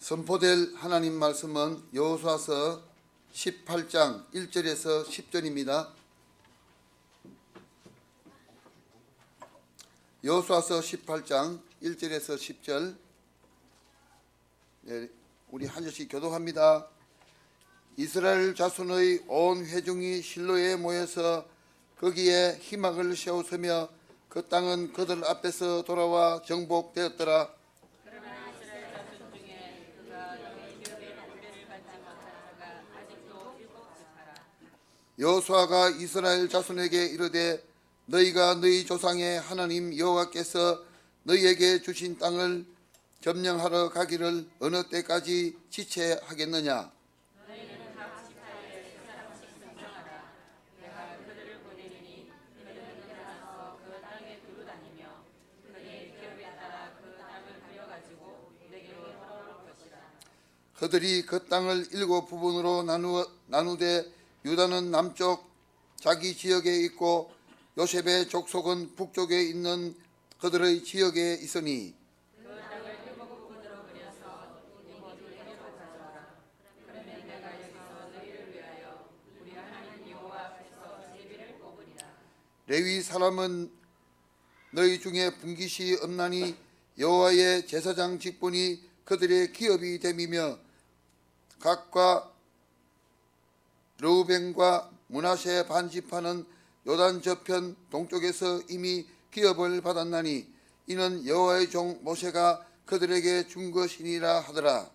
선포될 하나님 말씀은 여호수아서 18장 1절에서 10절입니다. 여호수아서 18장 1절에서 10절. 네, 우리 한 절씩 교독합니다. 이스라엘 자손의 온 회중이 실로에 모여서 거기에 희망을 세웠으며 그 땅은 그들 앞에서 돌아와 정복되었더라. 그러나 이스라엘 자손 중에 그가 너희 기업의 분배를 받지 못한 자가 아직도 7집하라. 여호수아가 이스라엘 자손에게 이르되 너희가 너희 조상의 하나님 여호와께서 너희에게 주신 땅을 점령하러 가기를 어느 때까지 지체하겠느냐? 너희는 각 지파에 세 사람씩 선정하라. 내가 그들을 보내리니 너희는 일어나서 그 땅에 두루 다니며 너희 기업에 따라 그 땅을 가려가지고 내게로 돌아올 것이라. 그들이 그 땅을 7부분으로 나누되 유다는 남쪽 자기 지역에 있고 요셉의 족속은 북쪽에 있는 그들의 지역에 있으니 그 땅을 7부분으로 그려서 네 모두 내게로 가져와라. 그러면 내가 여기서 너희를 위하여 우리 하나님 여호와 앞에서 제비를 뽑으리라. 레위 사람은 너희 중에 분깃이 없나니 여호와의 제사장 직분이 그들의 기업이 됨이며 각과 르우벤과 므낫세 반지파는 요단 저편 동쪽에서 이미 기업을 받았나니 이는 여호와의 종 모세가 그들에게 준 것이니라 하더라.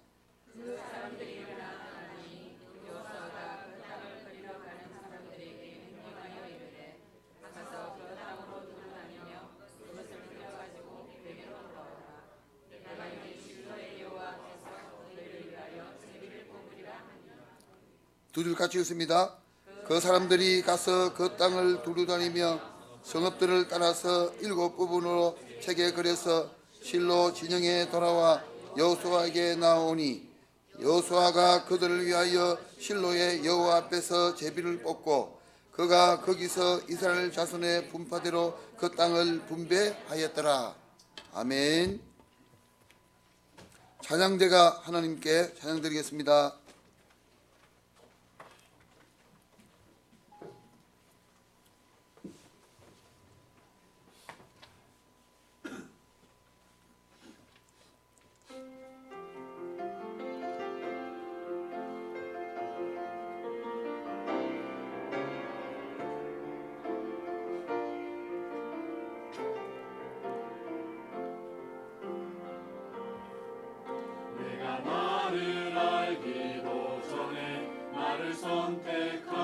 그 사람들이 일어나니 여호수아가 그 땅을 거리러 가는 사람들에게 명령하여 이르되 가서 그 땅으로 두루 다니며 그것을 그려가지고 내게로 돌아오라. 내가 여기 실로의 여호와 앞에서 너희를 위하여 제비를 뽑으리라 하니. 두 줄 같이 읽습니다. 그 사람들이 가서 그 땅을 두루다니며 성읍들을 따라서 7부분으로 책에 그려서 실로 진영에 돌아와 여호수아에게 나오니 여호수아가 그들을 위하여 실로의 여호와 앞에서 제비를 뽑고 그가 거기서 이스라엘 자손의 분파대로 그 땅을 분배하였더라. 아멘. 찬양대가 하나님께 찬양드리겠습니다. 내가 나를 알기도 전에 나를 선택하시고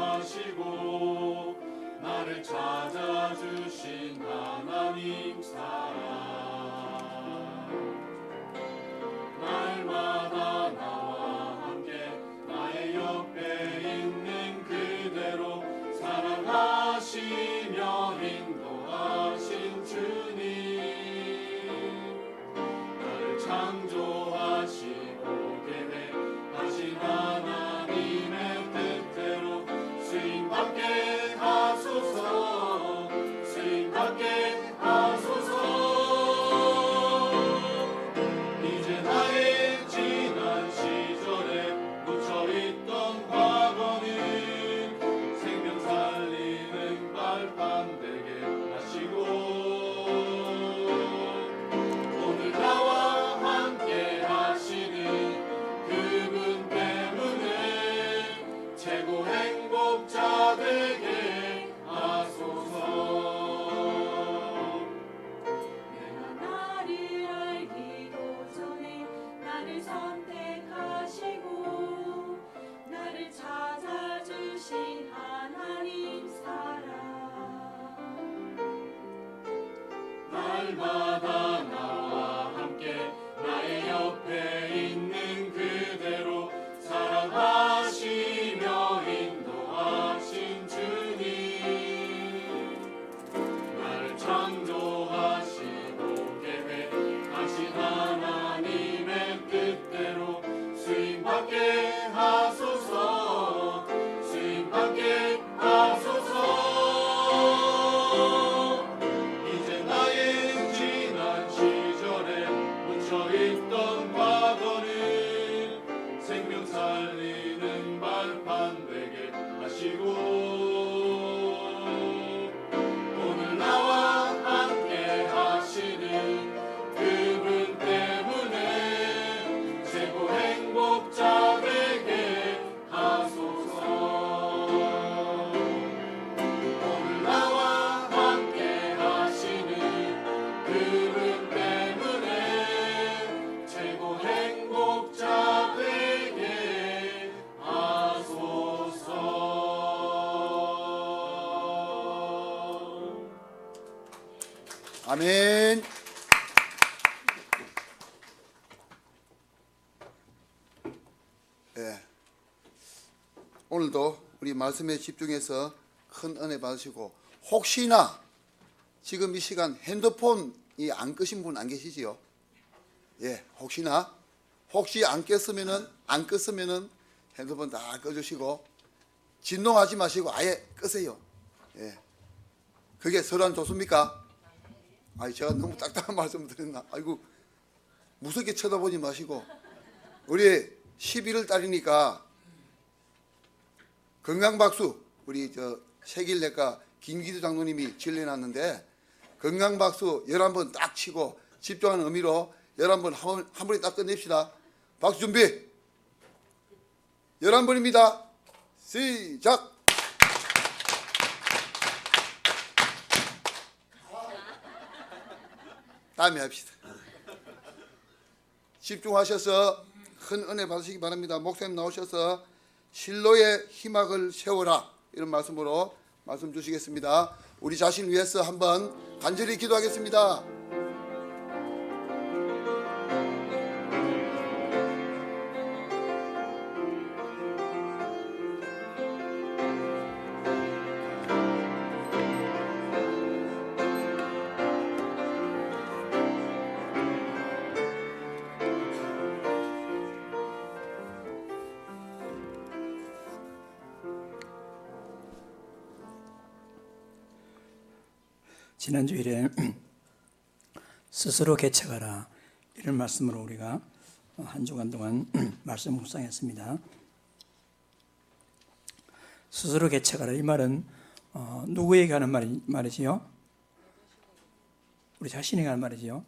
나를 찾아주신 하나님 사랑 날마다 나와 함께 나의 옆에 있는 그대로 사랑하시며 인도하신 주님 나를 창조하시고 계획하신 하나님의 뜻대로 쓰임받게 하소서 쓰임받게 하소서 이제 나의 지난 시절에 묻혀있던 과거는 생명 살리는 발판 되게 하시고 오늘 나와 함께 아멘. 예. 오늘도 우리 말씀에 집중해서 큰 은혜 받으시고, 혹시나 지금 이 시간 핸드폰이 안 끄신 분 안 계시지요? 예, 혹시 안 껐으면은 핸드폰 다 꺼주시고, 진동하지 마시고 아예 끄세요. 예, 그게 서로 안 좋습니까? 아니, 제가 너무 딱딱한 말씀 드렸나? 아이고, 무섭게 쳐다보지 마시고, 우리 11월 달이니까 건강박수, 우리 세길내과 김기두 장로님이 진료해놨는데, 건강박수 11번 딱 치고 집중하는 의미로 11번 한 번에 딱 끝냅시다. 박수 준비. 11번입니다. 시작. 다음에 합시다. 집중하셔서 큰 은혜 받으시기 바랍니다. 목사님 나오셔서 실로의 희망을 세워라, 이런 말씀으로 말씀 주시겠습니다. 우리 자신 위해서 한번 간절히 기도하겠습니다. 지난 주일에 스스로 개척하라, 이런 말씀으로 우리가 한 주간 동안 말씀 묵상했습니다. 스스로 개척하라, 이 말은 누구에게 하는 말이지요? 우리 자신에게 하는 말이지요.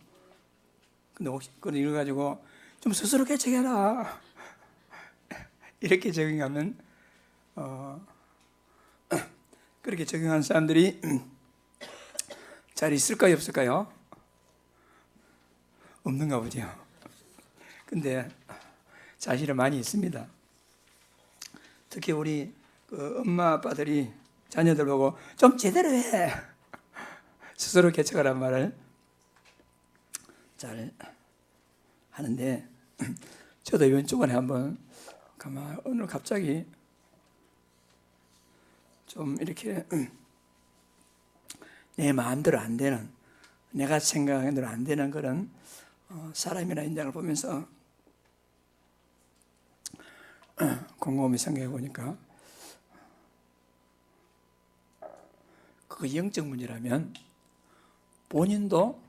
근데 혹시 그걸 읽어가지고 좀 스스로 개척해라 이렇게 적용하면 그렇게 적용한 사람들이 잘 있을까요, 없을까요? 없는가 보죠. 근데 사실은 많이 있습니다. 특히 우리 엄마 아빠들이 자녀들 보고 좀 제대로 해, 스스로 개척하라는 말을 잘 하는데, 저도 이번 주간에 한번 오늘 갑자기 좀 이렇게 내 마음대로 안 되는, 내가 생각한 대로 안 되는 그런 사람이나 인장을 보면서 곰곰이 생각해 보니까, 그 영적 문제라면, 본인도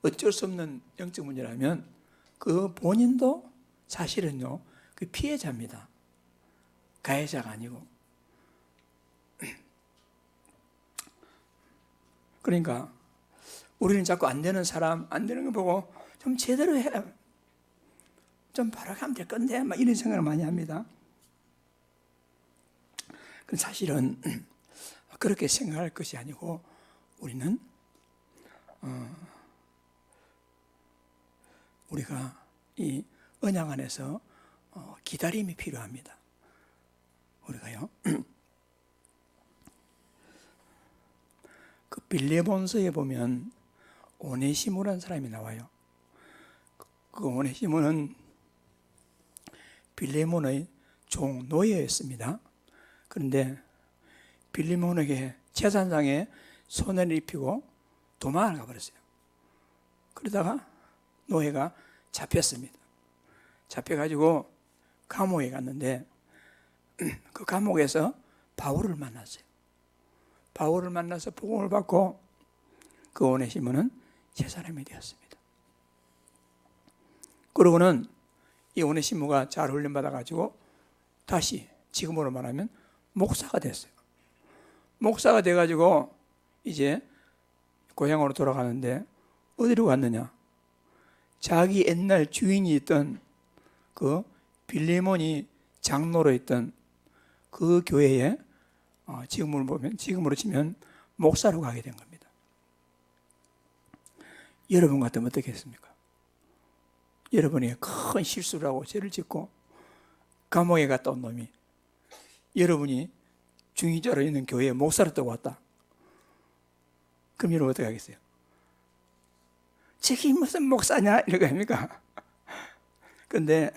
어쩔 수 없는 영적 문제라면 그 본인도 사실은요, 그 피해자입니다. 가해자가 아니고. 그러니까 우리는 자꾸 안 되는 사람, 안 되는 거 보고 좀 제대로 해, 좀 바라게 하면 될 건데, 막 이런 생각을 많이 합니다. 그 사실은 그렇게 생각할 것이 아니고, 우리는 우리가 이 언약 안에서 기다림이 필요합니다. 우리가요, 그 빌레몬서에 보면 오네시모라는 사람이 나와요. 그 오네시모는 빌레몬의 종 노예였습니다. 그런데 빌레몬에게 재산상에 손해를 입히고 도망을 가버렸어요. 그러다가 노예가 잡혔습니다. 잡혀가지고 감옥에 갔는데, 그 감옥에서 바울을 만났어요. 바울을 만나서 복음을 받고 그 오네시모는 새 사람이 되었습니다. 그러고는 이 오네시모가 잘 훈련받아가지고 다시 지금으로 말하면 목사가 됐어요. 목사가 돼가지고 이제 고향으로 돌아가는데, 어디로 갔느냐? 자기 옛날 주인이 있던 그 빌레몬이 장로로 있던 그 교회에 지금으로 치면 목사로 가게 된 겁니다. 여러분 같으면 어떻게 했습니까? 여러분이 큰 실수를 하고 죄를 짓고 감옥에 갔다 온 놈이 여러분이 중위자로 있는 교회에 목사로 떠고 왔다. 그럼 여러분 어떻게 하겠어요? 저기 무슨 목사냐 이러고 합니까? 근데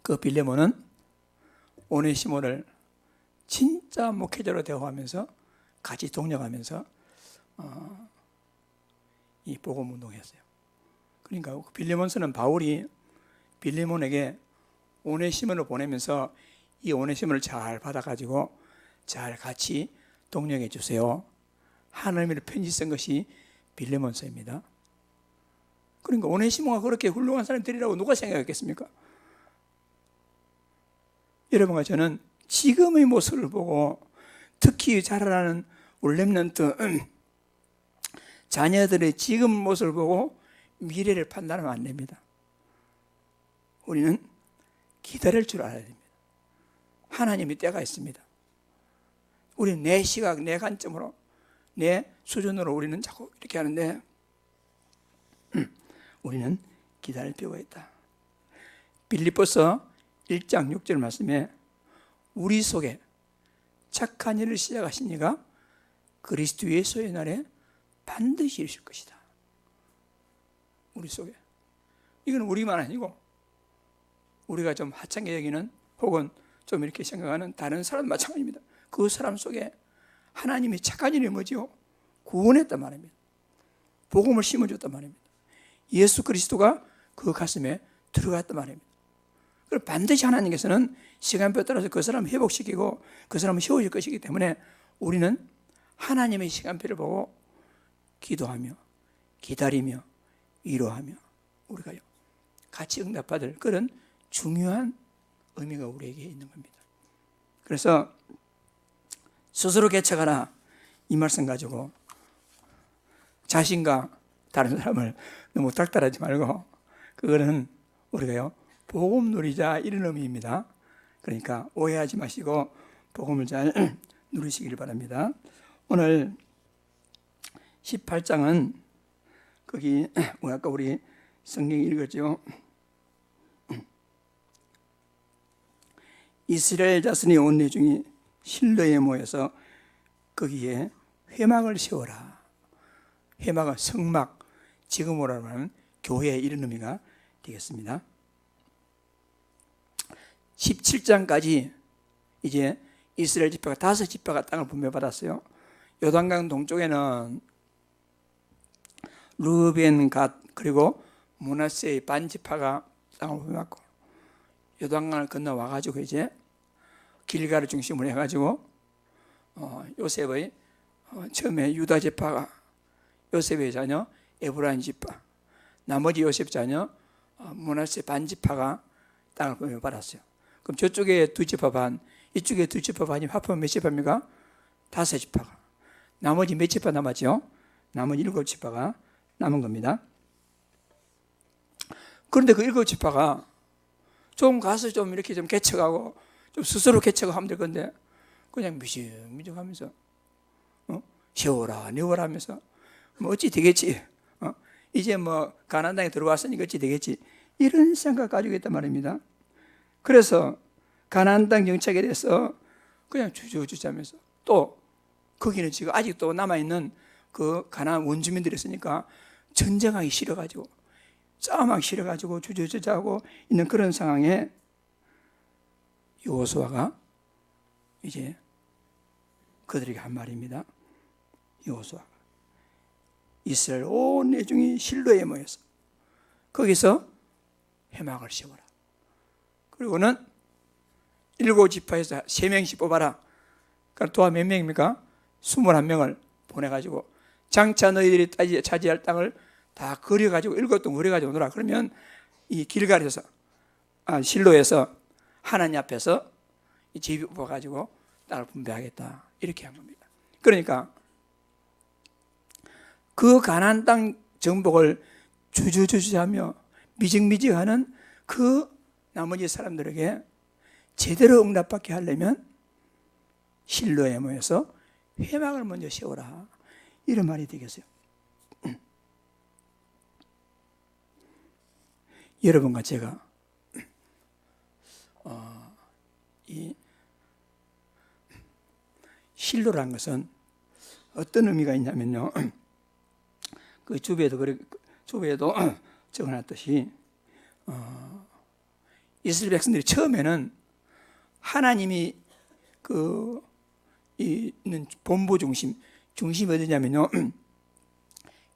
그 빌레몬은 오네시모를 진짜 목회자로 대우하면서 같이 동력하면서 이 복음 운동했어요. 그러니까 빌레몬서는 바울이 빌레몬에게 오네시모를 보내면서 이 오네시모를 잘 받아가지고 잘 같이 동력해 주세요 하는 의미로 편지 쓴 것이 빌레몬서입니다. 그러니까 오네시모가 그렇게 훌륭한 사람들이라고 누가 생각했겠습니까? 여러분과 저는 지금의 모습을 보고 특히 자라나는 우리 렘넌트 자녀들의 지금 모습을 보고 미래를 판단하면 안 됩니다. 우리는 기다릴 줄 알아야 됩니다. 하나님의 때가 있습니다. 우리는 내 시각, 내 관점으로, 내 수준으로 우리는 자꾸 이렇게 하는데 우리는 기다릴 필요가 있다. 빌립보서 1장 6절 말씀에 우리 속에 착한 일을 시작하신 이가 그리스도 예수의 날에 반드시 이루실 것이다. 우리 속에. 이건 우리만 아니고 우리가 좀 하찮게 여기는 혹은 좀 이렇게 생각하는 다른 사람 마찬가지입니다. 그 사람 속에 하나님이 착한 일이 뭐지요? 구원했단 말입니다. 복음을 심어줬단 말입니다. 예수 그리스도가 그 가슴에 들어갔단 말입니다. 그리고 반드시 하나님께서는 시간표에 따라서 그 사람을 회복시키고 그 사람을 세워줄 것이기 때문에 우리는 하나님의 시간표를 보고 기도하며 기다리며 위로하며 우리가 같이 응답받을 그런 중요한 의미가 우리에게 있는 겁니다. 그래서 스스로 개척하라 이 말씀 가지고 자신과 다른 사람을 너무 닥달하지 말고 그거는 우리가요 복음 누리자 이런 의미입니다. 그러니까 오해하지 마시고 복음을 잘 누리시길 바랍니다. 오늘 18장은 거기 아까 우리 성경 읽었죠. 이스라엘 자손이 온 내중이 실로에 모여서 거기에 회막을 세워라. 회막은 성막, 지금으로 말하면 교회 이런 의미가 되겠습니다. 17장까지 이제 이스라엘 지파가 5지파가 땅을 분배받았어요. 요단강 동쪽에는 르벤, 갓 그리고 므낫세의 반지파가 땅을 분배받고 요단강을 건너와가지고 이제 길가를 중심으로 해가지고 요셉의 처음에 유다 지파가 요셉의 자녀 에브라임 지파, 나머지 요셉 자녀 므낫세 반지파가 땅을 분배받았어요. 그럼 저쪽에 2지파 반, 이쪽에 2지파 반이 합하면 몇 지파입니까? 5지파가. 나머지 몇 지파 남았죠? 나머지 7지파가 남은 겁니다. 그런데 그 7지파가 좀 가서 좀 이렇게 좀 개척하고 좀 스스로 개척하면 될 건데 그냥 미적미적 하면서 세워라 내워라 하면서 뭐 어찌 되겠지, 이제 뭐 가나안 땅에 들어왔으니까 어찌 되겠지 이런 생각 가지고 있단 말입니다. 그래서 가나안 땅 정착에 대해서 그냥 주저주저하면서 또 거기는 지금 아직도 남아있는 그 가나안 원주민들이 있으니까 전쟁하기 싫어가지고 싸움하기 싫어가지고 주저주저하고 있는 그런 상황에 여호수아가 이제 그들에게 한 말입니다. 여호수아가 이스라엘 온 내중이 실로에 모여서 거기서 회막을 세워라. 그리고는 7지파에서 3명씩 뽑아라. 그러니까 도와 몇 명입니까? 21명을 보내가지고 장차 너희들이 차지할 땅을 다 그려가지고 7동 그려가지고 오너라. 그러면 이 길갈에서 실로에서 하나님 앞에서 제비 뽑아가지고 땅을 분배하겠다 이렇게 한 겁니다. 그러니까 그 가나안 땅 정복을 주저주저하며 미직미직하는 그 나머지 사람들에게 제대로 응답받게 하려면 실로에 모여서 회막을 먼저 세워라 이런 말이 되겠어요. 여러분과 제가 이 실로라는 것은 어떤 의미가 있냐면요, 그 주배에도 적어놨듯이 이스라엘 백성들이 처음에는 하나님이 있는 본부 중심이 어디냐면요,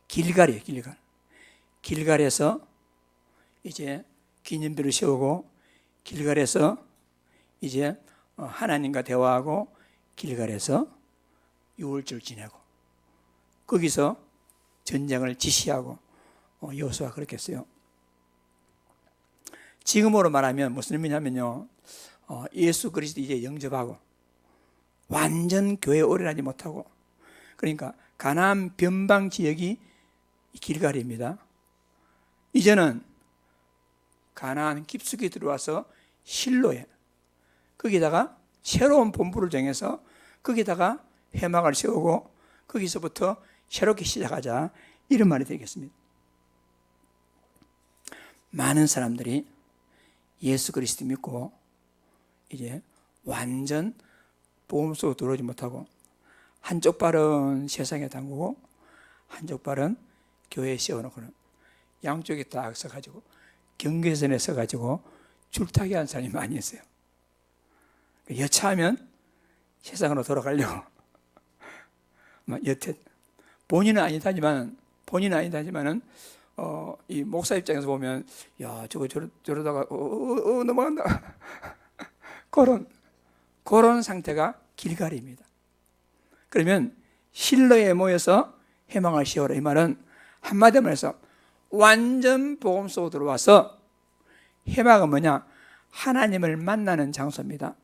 길갈이에요. 길갈에서 이제 기념비를 세우고, 길갈에서 이제 하나님과 대화하고, 길갈에서 유월절 지내고, 거기서 전쟁을 지시하고 여호수아가 그렇게 했어요. 지금으로 말하면 무슨 의미냐면요, 예수 그리스도 이제 영접하고 완전 교회에 오래하지 못하고, 그러니까 가나안 변방 지역이 길갈입니다. 이제는 가나안 깊숙이 들어와서 실로에, 거기다가 새로운 본부를 정해서 거기다가 회막을 세우고 거기서부터 새롭게 시작하자, 이런 말이 되겠습니다. 많은 사람들이 예수 그리스도 믿고 이제 완전 복음 속으로 들어오지 못하고 한쪽 발은 세상에 담그고 한쪽 발은 교회에 세워놓고는 양쪽에 딱 서가지고 경계선에 서가지고 줄타기 한 사람이 많이 있어요. 여차하면 세상으로 돌아가려고 여태 본인은 아니다지만은 이 목사 입장에서 보면, 야, 저러다가 넘어간다. 그런 상태가 길갈입니다. 그러면 실로에 모여서 회망을 씌워라, 이 말은 한마디로 말해서 완전 복음 속으로 들어와서, 회막은 뭐냐? 하나님을 만나는 장소입니다.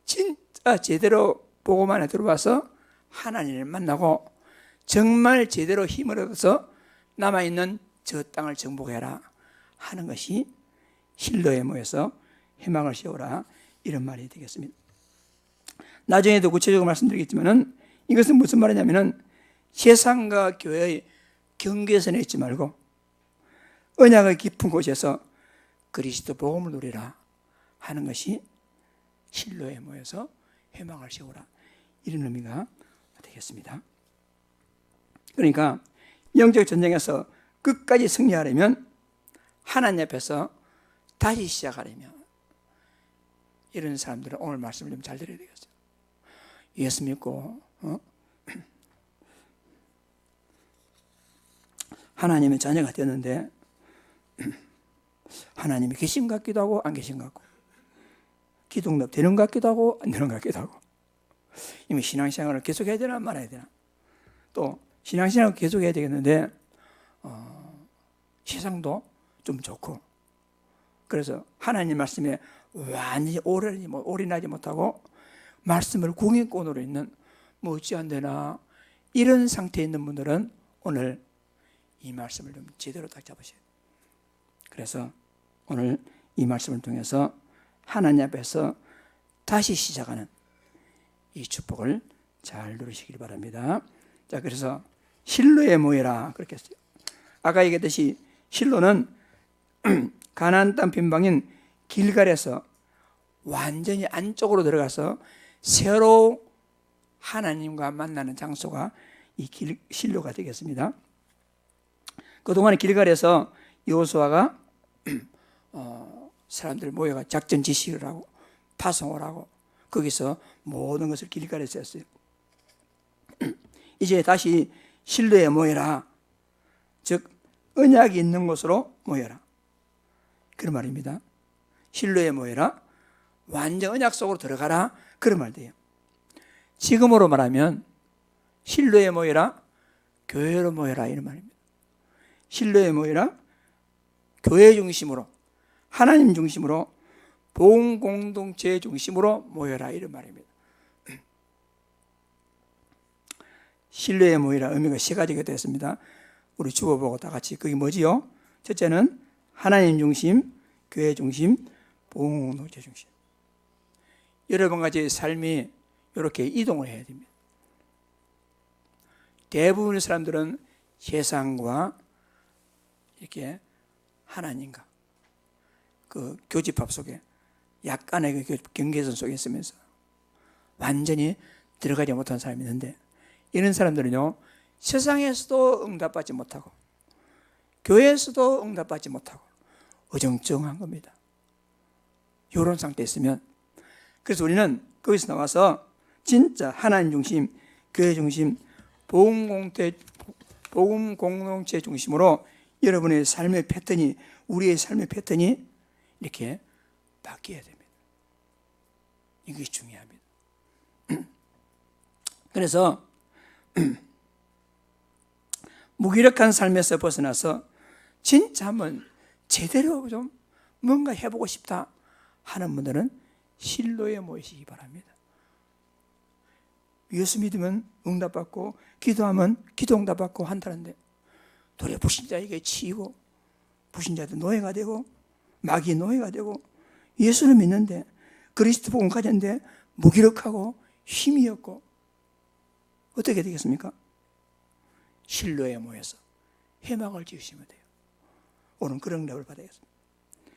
진짜 제대로 복음 안에 들어와서 하나님을 만나고 정말 제대로 힘을 얻어서 남아있는 저 땅을 정복해라 하는 것이 실로에 모여서 회막을 세우라, 이런 말이 되겠습니다. 나중에도 구체적으로 말씀드리겠지만은 이것은 무슨 말이냐면은 세상과 교회의 경계선에 있지 말고 언약의 깊은 곳에서 그리스도 복음을 누리라 하는 것이 실로에 모여서 회막을 세우라, 이런 의미가 되겠습니다. 그러니까 영적 전쟁에서 끝까지 승리하려면 하나님 앞에서 다시 시작하려면 이런 사람들은 오늘 말씀을 좀 잘 들어야 되겠어요. 예수 믿고 하나님의 자녀가 되었는데 하나님이 계신 것 같기도 하고 안 계신 것 같고, 기독력 되는 것 같기도 하고 안 되는 것 같기도 하고, 이미 신앙생활을 계속해야 되나 말아야 되나, 또 신앙생활을 계속해야 되겠는데 세상도 좀 좋고, 그래서 하나님 말씀에 완전히 올인하지 못하고 말씀을 공인권으로 있는 어찌 안 되나, 이런 상태에 있는 분들은 오늘 이 말씀을 좀 제대로 딱 잡으셔야 돼요. 그래서 오늘 이 말씀을 통해서 하나님 앞에서 다시 시작하는 이 축복을 잘 누리시길 바랍니다. 자, 그래서 실로에 모여라 그렇게 했어요. 아까 얘기했듯이 실로는 가나안 땅 빈방인 길갈에서 완전히 안쪽으로 들어가서 새로 하나님과 만나는 장소가 이 실로가 되겠습니다. 그동안에 길갈에서 여호수아가 사람들 모여가 작전 지시를 하고 파송을 하고 거기서 모든 것을 길갈에서 했어요. 이제 다시 실로에 모여라, 즉 언약이 있는 곳으로 모여라, 그런 말입니다. 실로에 모여라, 완전 언약 속으로 들어가라, 그런 말이에요. 지금으로 말하면 실로에 모여라, 교회로 모여라, 이런 말입니다. 실로에 모여라, 교회 중심으로, 하나님 중심으로, 복음 공동체 중심으로 모여라, 이런 말입니다. 실로에 모여라 의미가 세 가지가 되었습니다. 우리 주어보고 다 같이, 그게 뭐지요? 첫째는 하나님 중심, 교회 중심, 복음 공동체 중심. 여러 가지 삶이 이렇게 이동을 해야 됩니다. 대부분의 사람들은 세상과 이렇게 하나님과 그 교집합 속에 약간의 그 경계선 속에 있으면서 완전히 들어가지 못한 사람이 있는데, 이런 사람들은요 세상에서도 응답받지 못하고 교회에서도 응답받지 못하고 어정쩡한 겁니다. 이런 상태에 있으면, 그래서 우리는 거기서 나와서 진짜 하나님 중심, 교회 중심, 복음 공동체 중심으로 여러분의 삶의 패턴이, 우리의 삶의 패턴이 이렇게 바뀌어야 됩니다. 이게 중요합니다. 그래서 무기력한 삶에서 벗어나서 진짜 한번 제대로 좀 뭔가 해보고 싶다 하는 분들은 실로에 모이시기 바랍니다. 예수 믿으면 응답받고 기도하면 기도 응답받고 한다는데 도리어 불신자에게 치이고 불신자도 노예가 되고 마귀 노예가 되고 예수를 믿는데 그리스도 복음 가졌는데 무기력하고 힘이 없고 어떻게 되겠습니까? 실로에 모여서 회막을 지으시면 돼요. 오늘 그런 응답을 받아야겠습니다.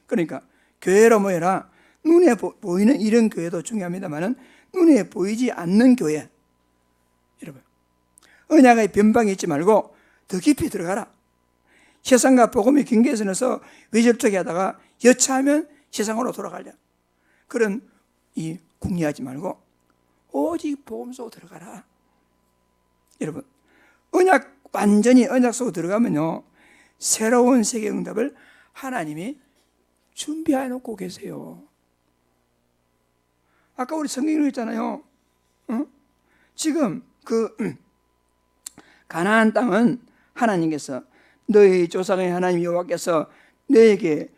그러니까 교회로 모여라. 눈에 보이는 이런 교회도 중요합니다만 눈에 보이지 않는 교회, 여러분 언약의 변방이 있지 말고 더 깊이 들어가라. 세상과 복음의 경계선에서 외절하게 하다가 여차하면 세상으로 돌아가려, 그런 이 궁리하지 말고 오직 복음 속으로 들어가라. 여러분 완전히 언약 속으로 들어가면요 새로운 세계 응답을 하나님이 준비해 놓고 계세요. 아까 우리 성경에 있잖아요. 지금 그 가나안 땅은 하나님께서 너희 조상의 하나님 여호와께서 너에게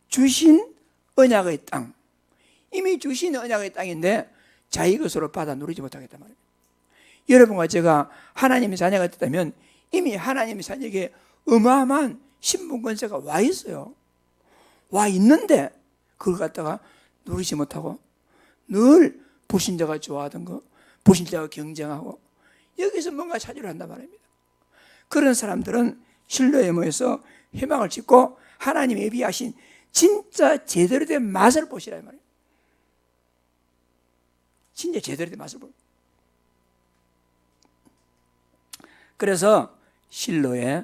주신 언약의 땅, 이미 주신 언약의 땅인데 자기 것으로 받아 누리지 못하겠단 말이에요. 여러분과 제가 하나님의 자녀가 됐다면 이미 하나님의 자녀에게 어마어마한 신분 권세가 와 있어요. 와 있는데 그걸 갖다가 누리지 못하고 늘 불신자가 좋아하던 거, 불신자가 경쟁하고 여기서 뭔가 찾으려 한단 말입니다. 그런 사람들은 실로에 모여서 회막을 짓고 하나님이 예비하신 진짜 제대로 된 맛을 보시라 이 말이에요. 진짜 제대로 된 맛을 보라. 그래서 실로에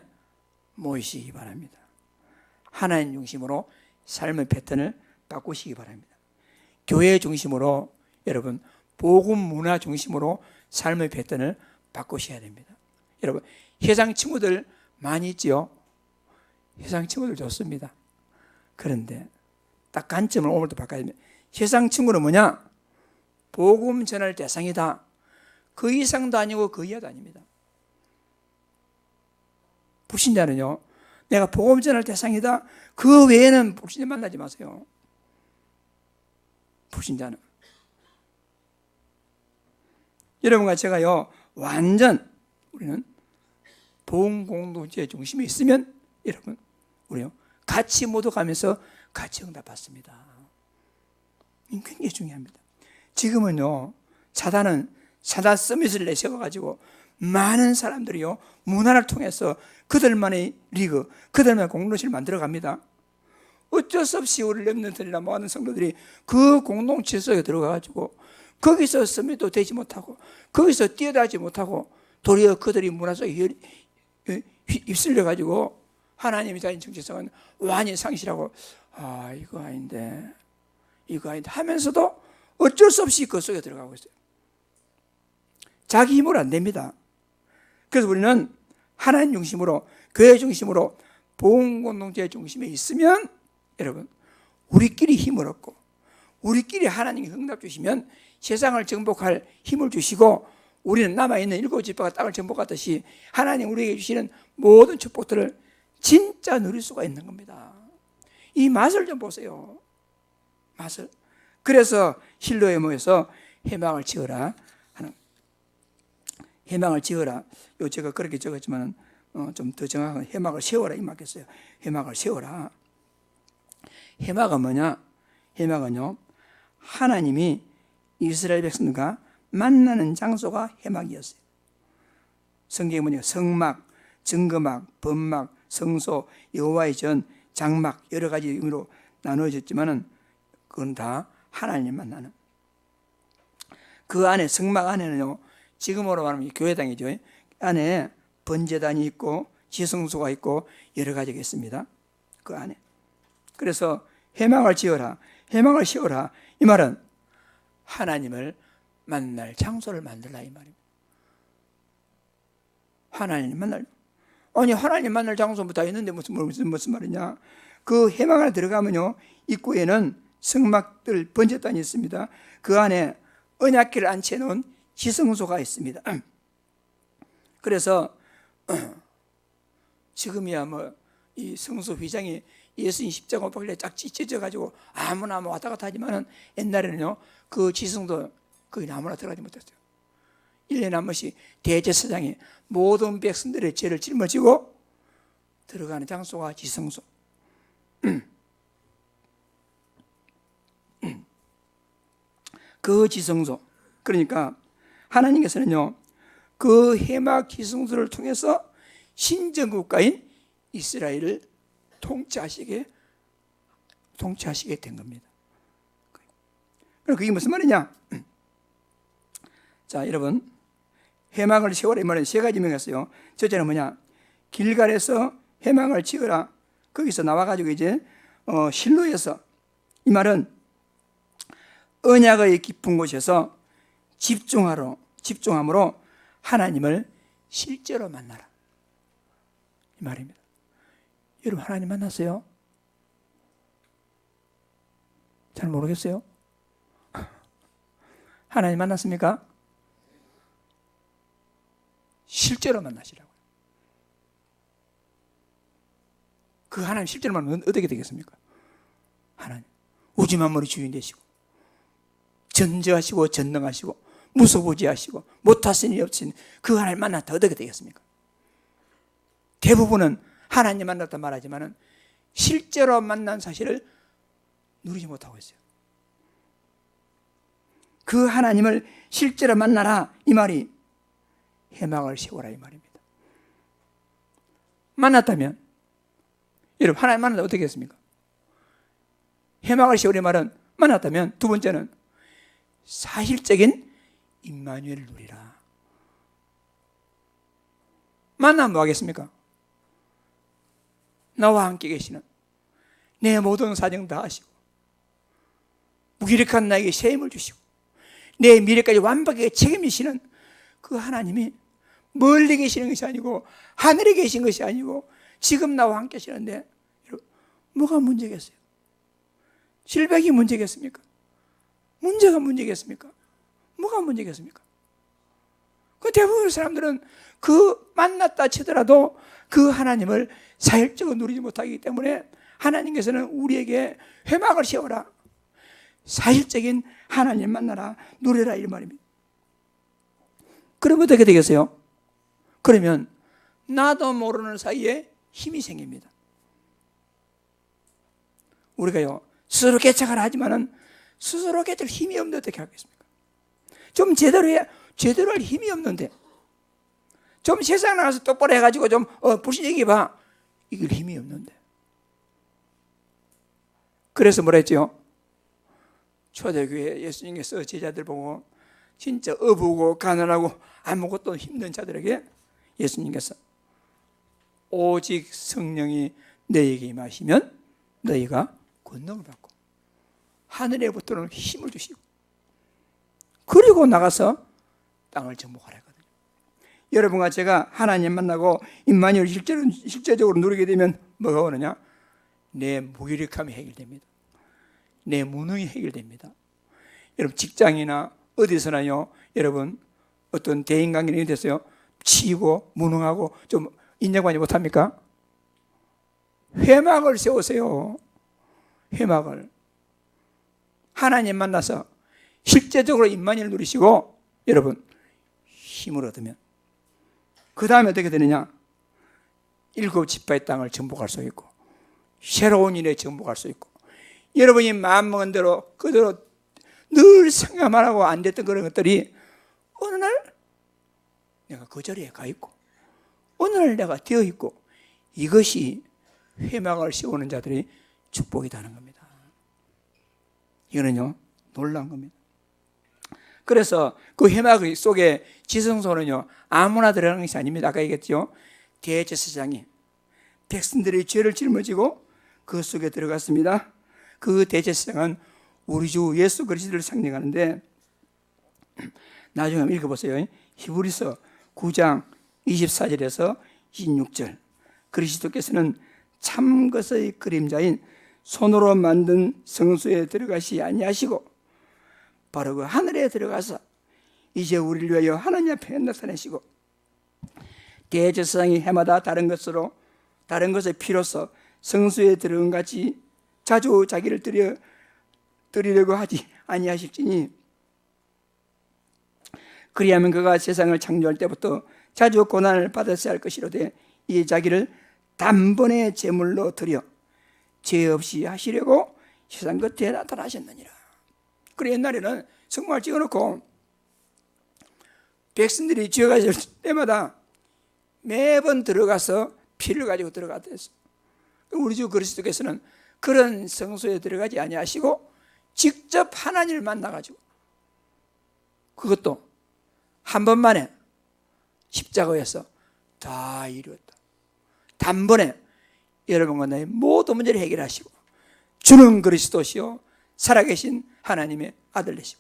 모이시기 바랍니다. 하나님 중심으로 삶의 패턴을 바꾸시기 바랍니다. 교회 중심으로, 여러분 복음 문화 중심으로 삶의 패턴을 바꾸셔야 됩니다. 여러분 세상 친구들 많이 있지요. 세상 친구들 좋습니다. 그런데 딱 관점을 오늘도 바꿔야 됩니다. 세상 친구는 뭐냐? 복음 전할 대상이다. 그 이상도 아니고 그 이하도 아닙니다. 불신자는요, 내가 복음 전할 대상이다, 그 외에는 불신자 만나지 마세요. 불신자는 여러분과 제가요 완전 우리는 복음 공동체 중심에 있으면 여러분 우리요 같이 모두 가면서 같이 응답받습니다. 굉장히 중요합니다. 지금은요 사단 서밋을 내세워가지고 많은 사람들이요 문화를 통해서 그들만의 리그, 그들만의 공동체를 만들어갑니다. 어쩔 수 없이 우리 렘넌트들이나 모아놓은 성도들이 그 공동체 속에 들어가가지고 거기서 서밋도 되지 못하고 거기서 뛰어나지 못하고 도리어 그들이 문화 속에 휩쓸려가지고 하나님이 다닌 정체성은 완전히 상실하고 이거 아닌데 하면서도 어쩔 수 없이 그 속에 들어가고 있어요. 자기 힘으로 안 됩니다. 그래서 우리는 하나님 중심으로, 교회 중심으로, 복음 공동체 중심에 있으면 여러분 우리끼리 힘을 얻고 우리끼리 하나님이 응답 주시면 세상을 정복할 힘을 주시고 우리는 남아있는 7지파가 땅을 정복하듯이 하나님 우리에게 주시는 모든 축복들을 진짜 누릴 수가 있는 겁니다. 이 맛을 좀 보세요. 맛을. 그래서 실로에 모여서 회막을 지어라 하는, 회막을 지어라. 요 제가 그렇게 적었지만 좀 더 정확한 회막을 세워라 이 말겠어요. 회막을 세워라. 회막은 뭐냐? 회막은요 하나님이 이스라엘 백성과 만나는 장소가 회막이었어요. 성경에 뭐냐? 성막, 증거막, 번막, 성소, 여호와의 전, 장막 여러 가지 의미로 나누어졌지만은 그건 다 하나님 만나는. 그 안에 성막 안에는요 지금으로 말하면 교회당이죠. 안에 번제단이 있고 지성소가 있고 여러 가지가 있습니다. 그 안에. 그래서 회막을 지어라, 회막을 씌워라. 이 말은 하나님을 만날 장소를 만들라 이 말입니다. 하나님 만날, 아니 하나님 만날 장소부터 다 있는데 무슨 말이냐. 그 회막 안에 들어가면요, 입구에는 성막들 번제단이 있습니다. 그 안에 언약궤를 앉혀놓은 지성소가 있습니다. 그래서 지금이야 뭐 이 성소 휘장이 예수님 십자가 못 박힐 때 쫙 찢어져 가지고 아무나 뭐 왔다 갔다 하지만은 옛날에는요 그 지성도 거기 아무나 들어가지 못했어요. 1년에 한 번씩 대제사장이 모든 백성들의 죄를 짊어지고 들어가는 장소가 지성소. 그 지성소, 그러니까 하나님께서는요 그 회막 지성소를 통해서 신정국가인 이스라엘을 통치하시게 된 겁니다. 그럼 그게 무슨 말이냐? 자, 여러분, 회막을 세워라 이 말은 세 가지 명했어요. 첫째는 뭐냐? 길갈에서 회막을 지어라. 거기서 나와가지고 이제 실로에서, 이 말은 언약의 깊은 곳에서 집중함으로 하나님을 실제로 만나라 이 말입니다. 여러분 하나님 만났어요? 잘 모르겠어요? 하나님 만났습니까? 실제로 만나시라고요. 그 하나님 실제로 만나면 어떻게 되겠습니까? 하나님 우주 만물의 주인 되시고 전지하시고 전능하시고 무소부지하시고 못하신 일 없으신 그 하나님 만났다 어떻게 되겠습니까? 대부분은 하나님 만났다 말하지만은 실제로 만난 사실을 누리지 못하고 있어요. 그 하나님을 실제로 만나라 이 말이 회막을 세워라 이 말입니다. 만났다면 여러분 하나님 만났다 어떻게 했습니까? 회막을 세우라 말은 만났다면 두 번째는 사실적인 임마누엘을 누리라. 만나면 뭐 하겠습니까? 나와 함께 계시는 내 모든 사정 다 하시고 무기력한 나에게 새 힘을 주시고 내 미래까지 완벽하게 책임지시는 그 하나님이 멀리 계시는 것이 아니고 하늘에 계신 것이 아니고 지금 나와 함께 계시는데 뭐가 문제겠어요? 질병이 문제겠습니까? 문제가 문제겠습니까? 뭐가 문제겠습니까? 그 대부분의 사람들은 그 만났다 치더라도 그 하나님을 사실적으로 누리지 못하기 때문에 하나님께서는 우리에게 회막을 세워라. 사실적인 하나님 만나라. 누려라 이 말입니다. 그러면 어떻게 되겠어요? 그러면 나도 모르는 사이에 힘이 생깁니다. 우리가요 스스로 개척하라 하지만은 스스로 개척 힘이 없는데 어떻게 하겠습니까? 좀 제대로 할 힘이 없는데 좀 세상 나가서 똑바로 해가지고 좀 불신 얘기해봐. 이길 힘이 없는데. 그래서 뭐라 했죠? 초대교회 예수님께서 제자들 보고 진짜 어부고 가난하고 아무것도 힘든 자들에게 예수님께서 오직 성령이 너희에게 임하시면 너희가 권능을 받고 하늘에부터는 힘을 주시고 그리고 나가서 땅을 정복하라 했거든요. 여러분과 제가 하나님 만나고 임마누엘 실제적으로 누리게 되면 뭐가 오느냐? 내 무기력함이 해결됩니다. 내 무능이 해결됩니다. 여러분 직장이나 어디서나요 여러분 어떤 대인관계는 됐어요 치이고 무능하고 좀 인정하지 못합니까? 회막을 세우세요. 회막을 하나님 만나서 실제적으로 임마누엘을 누리시고 여러분 힘을 얻으면 그 다음에 어떻게 되느냐? 7지파의 땅을 정복할 수 있고 새로운 일에 정복할 수 있고 여러분이 마음먹은 대로 그대로 늘 생각만 하고 안 됐던 그런 것들이 어느 날 내가 그 자리에 가 있고 어느 날 내가 되어 있고 이것이 회막을 세우는 자들이 축복이다는 겁니다. 이거는요 놀라운 겁니다. 그래서 그 회막 속에 지성소는요 아무나 들어가는 것이 아닙니다. 아까 얘기했죠. 대제사장이 백성들의 죄를 짊어지고 그 속에 들어갔습니다. 그 대제사장은 우리 주 예수 그리스도를 상징하는데, 나중에 한번 읽어보세요. 히브리서 9장 24절에서 26절. 그리스도께서는 참 것의 그림자인 손으로 만든 성소에 들어가시 아니하시고 바로 그 하늘에 들어가서 이제 우리를 위하여 하나님 앞에 나타내시고 대제사장이 해마다 다른 것의 피로써 성소에 들어간 같이 자주 자기를 드리려고 하지 아니하실지니, 그리하면 그가 세상을 창조할 때부터 자주 고난을 받았어야 할 것이로되 이 자기를 단번에 제물로 드려 죄 없이 하시려고 세상 끝에 나타나셨느니라. 그래 옛날에는 정말 찍어놓고 백성들이 죄가 질 때마다 매번 들어가서 피를 가지고 들어갔다 했어. 우리 주 그리스도께서는 그런 성소에 들어가지 아니하시고 직접 하나님을 만나가지고, 그것도 한 번만에 십자가에서 다 이루었다. 단번에 여러분과 나의 모든 문제를 해결하시고, 주는 그리스도시요 살아계신 하나님의 아들 되시고,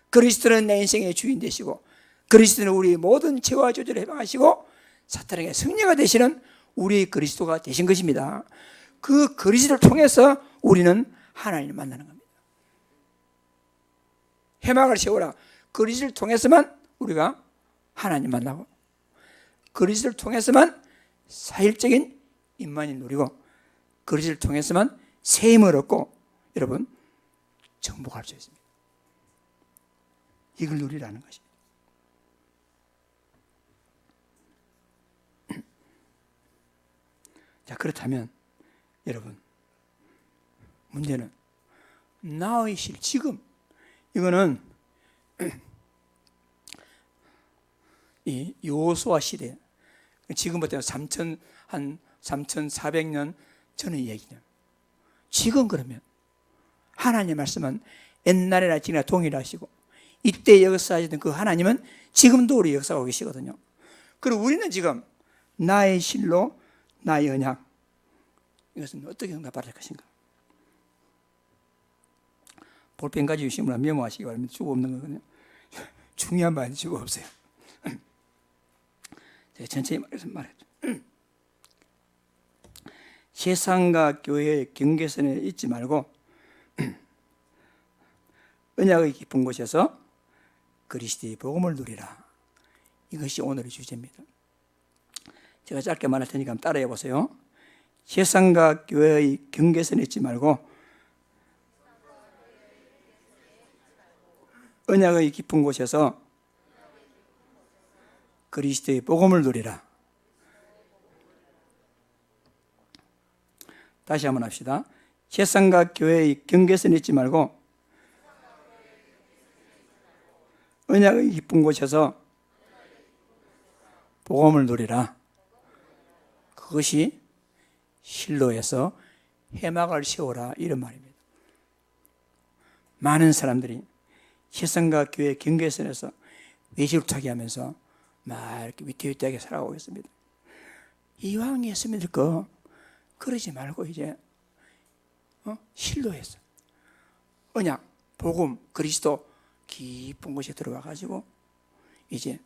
그리스도는 내 인생의 주인 되시고, 그리스도는 우리 모든 죄와 저주를 해방하시고 사탄에게 승리가 되시는 우리 그리스도가 되신 것입니다. 그 그리스도를 통해서 우리는 하나님을 만나는 겁니다. 해막을 세우라. 그리스도를 통해서만 우리가 하나님 만나고, 그리스도를 통해서만 사실적인 임만이 누리고, 그리스도를 통해서만 새 힘을 얻고 여러분 정복할 수 있습니다. 이걸 누리라는 것입니다. 자, 그렇다면 여러분, 문제는 나의 실 지금, 이거는 이 여호수아 시대, 지금부터 한 3,400년 전의 얘기냐. 지금 그러면 하나님의 말씀은 옛날이나 지금이나 동일하시고, 이때 역사하시던 그 하나님은 지금도 우리 역사하고 계시거든요. 그리고 우리는 지금 나의 실로 나의 언약, 이것은 어떻게 응답받을 것인가. 볼펜 가지고 주시면 메모하시기 바랍니다. 주고 없는 거거든요. 중요한 말이 주고 없어요. 제가 천천히 말했죠. 세상과 교회의 경계선에 있지 말고 언약의 깊은 곳에서 그리스도의 복음을 누리라. 이것이 오늘의 주제입니다. 제가 짧게 말할 테니까 한번 따라해 보세요. 세상과 교회의 경계선에 있지 말고 언약의 깊은 곳에서 그리스도의 복음을 누리라. 다시 한번 합시다. 세상과 교회의 경계선에 있지 말고 언약의 깊은 곳에서 복음을 누리라. 그것이 실로에서 해막을 세우라, 이런 말입니다. 많은 사람들이 세상과 교회 경계선에서 외줄타기 하면서 막 이렇게 위태위태하게 살아가고 있습니다. 이왕 예수 믿을 거 그러지 말고 이제 실로에서 언약, 복음, 그리스도 깊은 곳에 들어와 가지고 이제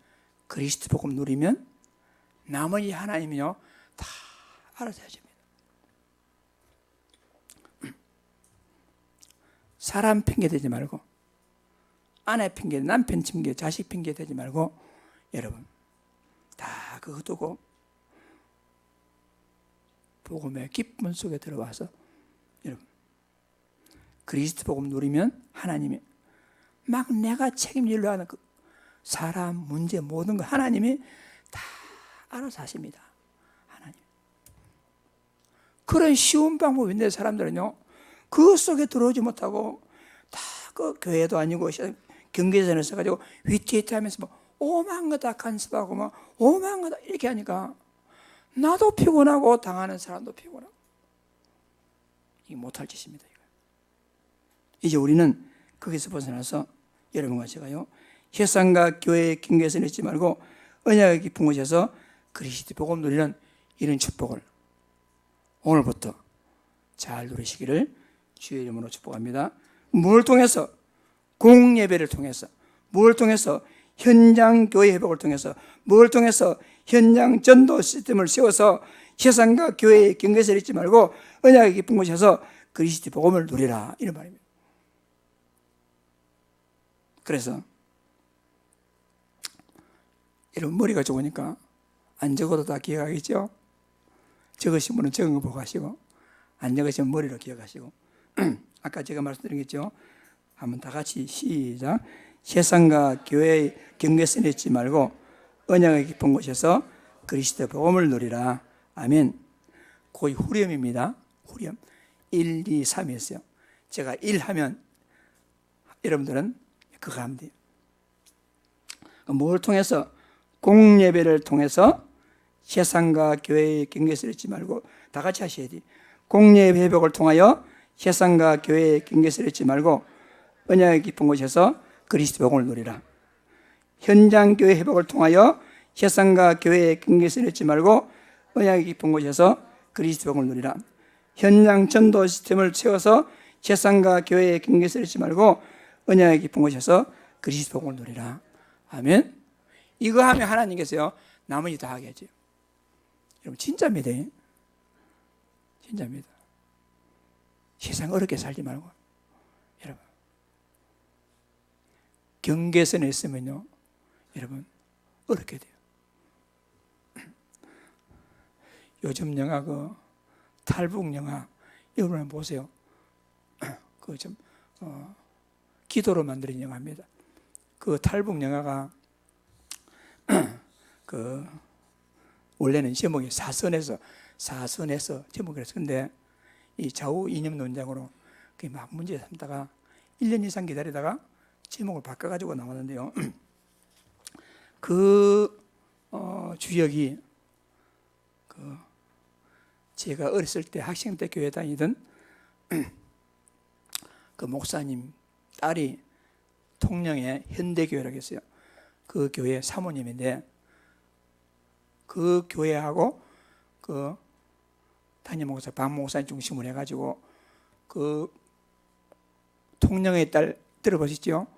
그리스도 복음 누리면 나머지 하나님이요 다 알아서 해줍니다. 사람 핑계 대지 말고, 아내 핑계, 남편 핑계, 자식 핑계 대지 말고 여러분 다 그거 두고 복음의 기쁨 속에 들어와서 여러분 그리스도 복음 누리면 하나님이 막 내가 책임지려고 하는 그 사람, 문제, 모든 거 하나님이 다 알아서 하십니다. 하나님. 그런 쉬운 방법인데 사람들은요 그 속에 들어오지 못하고 다 그 교회도 아니고 경계선에 서가지고 위태위태하면서 뭐 오만 거 다 간섭하고 뭐 오만 거 다 이렇게 하니까 나도 피곤하고 당하는 사람도 피곤하고 이게 못할 짓입니다. 이거. 이제 우리는 거기서 벗어나서 여러분과 제가요 세상과 교회의 경계에서 내지 말고 언약의 깊은 곳에서 그리스도 복음 누리는 이런 축복을 오늘부터 잘 누리시기를 주의 이름으로 축복합니다. 뭘 통해서? 공예배를 통해서. 뭘 통해서? 현장 교회 회복을 통해서. 뭘 통해서? 현장 전도 시스템을 세워서 세상과 교회의 경계에서 있지 말고 언약의 깊은 곳에서 그리스도 복음을 누리라, 이런 말입니다. 그래서 이런 머리가 좋으니까 안 적어도 다 기억하겠죠? 적으신 분은 적은 거 보고 하시고, 안 적으시면 머리로 기억하시고. 아까 제가 말씀드렸겠죠? 한번 다 같이 시작. 세상과 교회의 경계선에 있지 말고 언약의 깊은 곳에서 그리스도 복음을 누리라. 아멘. 거의 후렴입니다. 후렴. 1, 2, 3이었어요. 제가 1 하면 여러분들은 그거 하면 돼요. 뭘 통해서? 공예배를 통해서 세상과 교회의 경계선에 있지 말고, 다 같이 하셔야 돼요. 공예배 회복을 통하여 세상과 교회의 경계선에 있지 말고 언약의 깊은 곳에서 그리스도 복음을 누리라. 현장 교회 회복을 통하여 세상과 교회의 경계선에 있지 말고 언약의 깊은 곳에서 그리스도 복음을 누리라. 현장 전도 시스템을 채워서 세상과 교회의 경계선에 있지 말고 언약의 깊은 곳에서 그리스도 복음을 누리라. 아멘. 이거 하면 하나님께서요 나머지 다 하게 하죠. 여러분 진짜입니다. 진짜입니다. 세상 어렵게 살지 말고, 여러분 경계선에 있으면요 여러분 어렵게 돼요. 요즘 영화 그 탈북 영화 여러분 보세요. 그 좀 기도로 만든 영화입니다. 그 탈북 영화가 그 원래는 제목이 사선에서 제목이랬어요. 근데 이 좌우 이념 논쟁으로 그게 막 문제 삼다가 1년 이상 기다리다가 제목을 바꿔가지고 나왔는데요. 그 주역이 그 제가 어렸을 때 학생 때 교회 다니던 그 목사님 딸이 통영의 현대교회라고 했어요. 그 교회 사모님인데 그 교회하고 그 담임 목사 박 목사님 중심으로 해가지고 그 통영의 딸 들어보셨죠?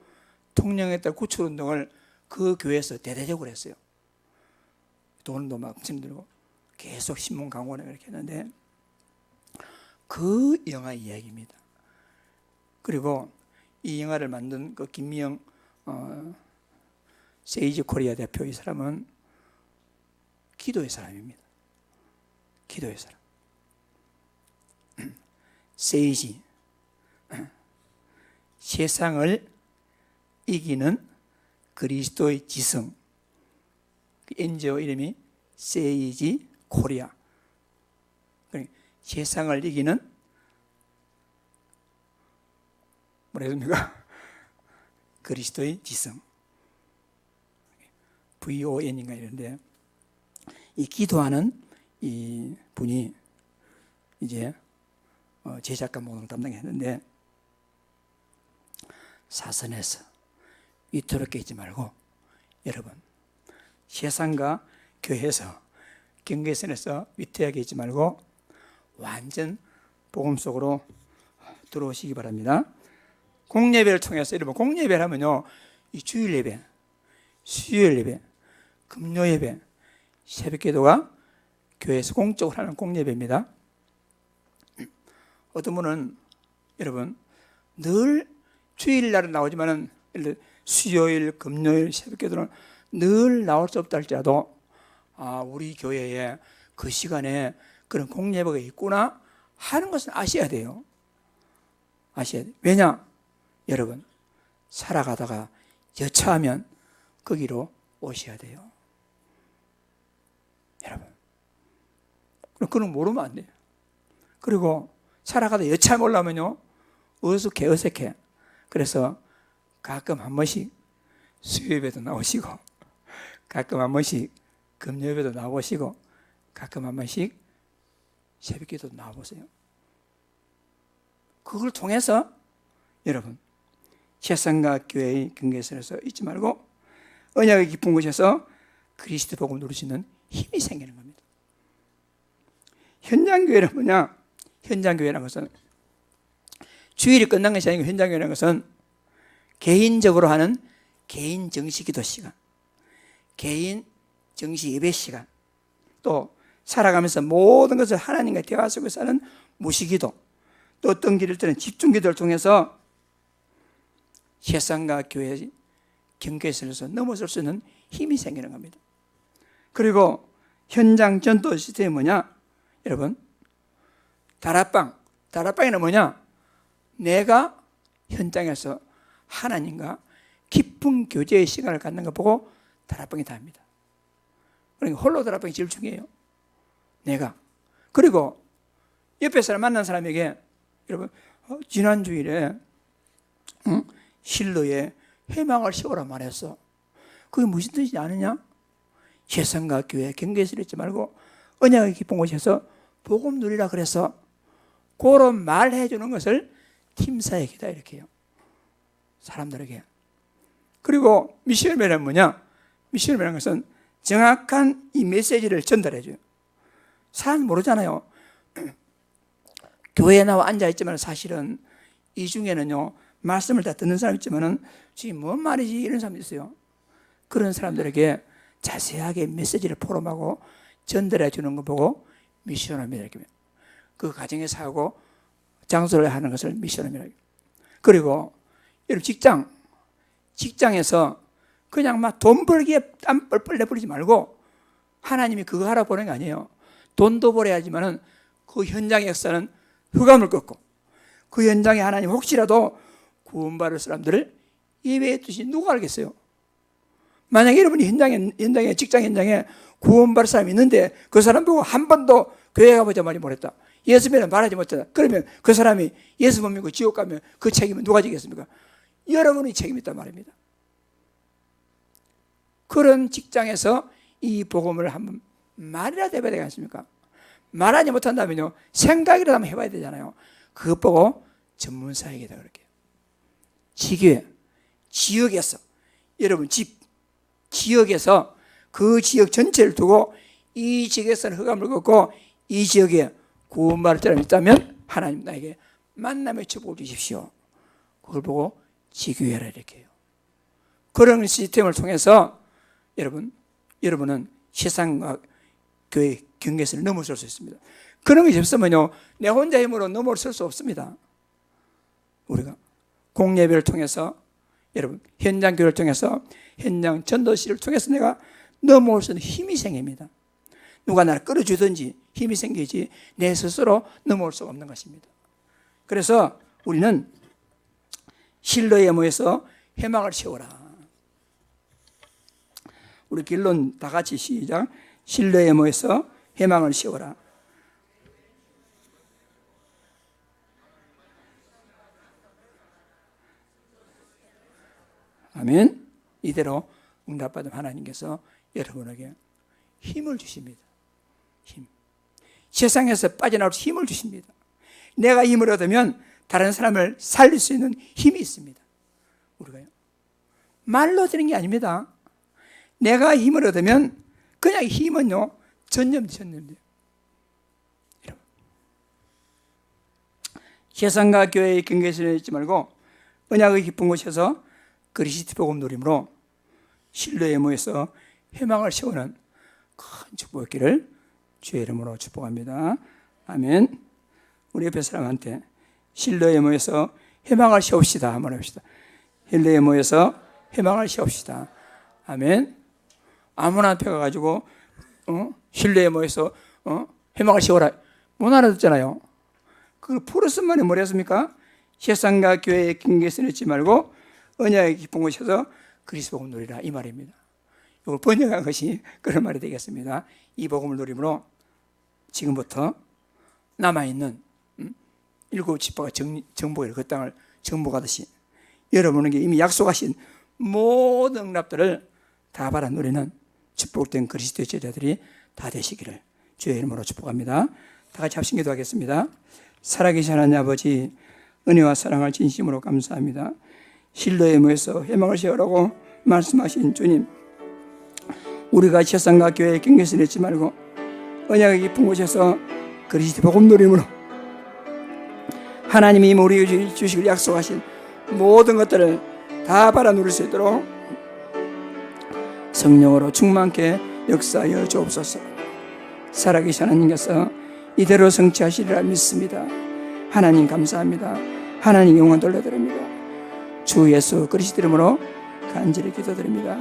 통영의 딸 구출운동을 그 교회에서 대대적으로 했어요. 돈도 막 엄청 들고 계속 신문 광고를 이렇게 했는데 그 영화 이야기입니다. 그리고 이 영화를 만든 그 김미영 세이지 코리아 대표 이 사람은 기도의 사람입니다. 기도의 사람. 세이지 세상을 이기는 그리스도의 지성. NGO 이름이 세이지 코리아. 세상을 이기는 뭐라 했습니까? 그리스도의 지성. VON인가 이런데 이 기도하는 이 분이 이제 제작과 모든 담당했는데 사선에서 위태롭게 있지 말고 여러분 세상과 교회에서 경계선에서 위태하게 있지 말고 완전 복음 속으로 들어오시기 바랍니다. 공예배를 통해서 여러분 공예배를 하면요 이 주일 예배, 수요일 예배, 금요 예배, 새벽기도가 교회에서 공적으로 하는 공예배입니다. 어떤 분은 여러분 늘 주일날은 나오지만은 수요일, 금요일, 새벽기도는 늘 나올 수 없다 할지라도 우리 교회에 그 시간에 그런 공예배가 있구나 하는 것은 아셔야 돼요. 아셔야 돼요. 왜냐? 여러분 살아가다가 여차하면 거기로 오셔야 돼요. 여러분 그건 모르면 안 돼요. 그리고 살아가다 여차하면 올라오면요 어색해. 그래서 가끔 한 번씩 수요예배도 나오시고 가끔 한 번씩 금요예배도 나오시고 가끔 한 번씩 새벽기도도 나와보세요. 그걸 통해서 여러분 세상과 교회의 경계선에서 잊지 말고 언약의 깊은 곳에서 그리스도 복음을 누릴 수 있는 힘이 생기는 겁니다. 현장교회는 뭐냐? 현장교회라는 것은 주일이 끝난 것이 아니고 현장교회라는 것은 개인적으로 하는 개인 정시 기도 시간, 개인 정시 예배 시간, 또 살아가면서 모든 것을 하나님과 대화 속에서 하는 무시기도, 또 어떤 길을 때는 집중기도를 통해서 세상과 교회의 경계선에서 넘어설 수 있는 힘이 생기는 겁니다. 그리고 현장 전도 시스템이 뭐냐? 여러분, 다락방에는 뭐냐? 내가 현장에서 하나님과 깊은 교제의 시간을 갖는 거 보고 다락방이 답니다. 그러니까 홀로 다락방이 제일 중요해요. 내가. 그리고 옆에 사람 만난 사람에게 여러분 지난 주일에 실로에 회망을 세우라 말했어. 그게 무슨 뜻이지 아느냐? 세상과 교회 경계에서 있지 말고 언약의 깊은 곳에서 복음 누리라 그래서 그런 말해 주는 것을 팀사의 기다 이렇게 해요. 사람들에게. 그리고 미션이란 뭐냐? 미션이라는 것은 정확한 이 메시지를 전달해 줘요. 사람 모르잖아요. 교회에 나와 앉아있지만 사실은 이 중에는요, 말씀을 다 듣는 사람 있지만은 지금 뭔 말이지 이런 사람도 있어요. 그런 사람들에게 자세하게 메시지를 포럼하고 전달해 주는 거 보고 미션입니다. 그 가정에서 하고 장소를 하는 것을 미션입니다. 그리고 여러분 직장에서 그냥 막 돈 벌기에 땀 뻘뻘 내버리지 말고 하나님이 그거 하라 보는 게 아니에요. 돈도 벌어야지만은 그 현장의 역사는 흑암을 꺾고 그 현장에 하나님 혹시라도 구원받을 사람들을 예배해 두시 누가 알겠어요? 만약에 여러분이 현장에 직장 현장에 구원받을 사람이 있는데 그 사람 보고 한 번도 교회 가보자 말이 못했다. 예수 믿으면 말하지 못했다. 그러면 그 사람이 예수 못 믿고 지옥 가면 그 책임은 누가 지겠습니까? 여러분이 책임이 있단 말입니다. 그런 직장에서 이 복음을 한번 말이라도 해봐야 되지 않습니까? 말하지 못한다면요, 생각이라도 한번 해봐야 되잖아요. 그것 보고 전문사역이다 그렇게. 지교회, 지역에서 여러분 지역에서 그 지역 전체를 두고 이 지역에서는 흑암을 걷고 이 지역에 구원받을 사람이 있다면 하나님 나에게 만남의 축복을 주십시오. 그걸 보고 지교회라 이렇게 해요. 그런 시스템을 통해서 여러분은 세상과 교회 경계선을 넘어설 수 있습니다. 그런 것이 없으면요, 내 혼자 힘으로 넘어설 수 없습니다. 우리가 공예배를 통해서 여러분 현장 교회를 통해서 현장 전도실을 통해서 내가 넘어올 수 있는 힘이 생깁니다. 누가 나를 끌어주든지 힘이 생기지 내 스스로 넘어올 수가 없는 것입니다. 그래서 우리는 실로에 모여서 회막을 세우라. 우리 결론 다 같이 시작. 실로에 모여서 회막을 세우라. 아멘. 이대로 응답받은 하나님께서 여러분에게 힘을 주십니다. 힘. 세상에서 빠져나올 힘을 주십니다. 내가 힘을 얻으면 다른 사람을 살릴 수 있는 힘이 있습니다. 우리가요. 말로 되는 게 아닙니다. 내가 힘을 얻으면 그냥 힘은요, 전념돼요. 여러분. 세상과 교회의 경계선에 있지 말고 언약의 깊은 곳에서 그리스도 복음 누림으로 실로에 모여서 회망을 세우는 큰 축복의 길을 주의 이름으로 축복합니다. 아멘. 우리 옆에 사람한테 실로에 모여서 회망을 세웁시다 한번 합시다. 실로에 모여서 회망을 세웁시다. 아멘. 아무나 앞에 가가지고 실로에 모여서 회망을 세워라 못 알아듣잖아요. 그 풀었으면 뭐랬습니까? 세상과 교회의 경계선에 있지 말고 언약의 깊은 곳에서 그리스도 복음을 누리라 이 말입니다. 이걸 번역한 것이 그런 말이 되겠습니다. 이 복음을 누림으로 지금부터 남아있는 7지파가 정복을 그 땅을 정복하듯이 여러분에게 이미 약속하신 모든 응답들을 다 받아 누리는 축복된 그리스도의 제자들이 다 되시기를 주의 이름으로 축복합니다. 다 같이 합심 기도하겠습니다. 살아계신 하나님 아버지, 은혜와 사랑을 진심으로 감사합니다. 실로에 모여서 회망을 세우라고 말씀하신 주님, 우리가 세상과 교회의 경계에서 내지 말고 언약의 깊은 곳에서 그리스도 복음 누림으로 하나님이 우리에게 주시길 약속하신 모든 것들을 다 받아 누릴 수 있도록 성령으로 충만케 역사하여 주옵소서. 살아계신 하나님께서 이대로 성취하시리라 믿습니다. 하나님 감사합니다. 하나님 영광 돌려드립니다. 주 예수 그리스도 이름으로 간절히 기도드립니다.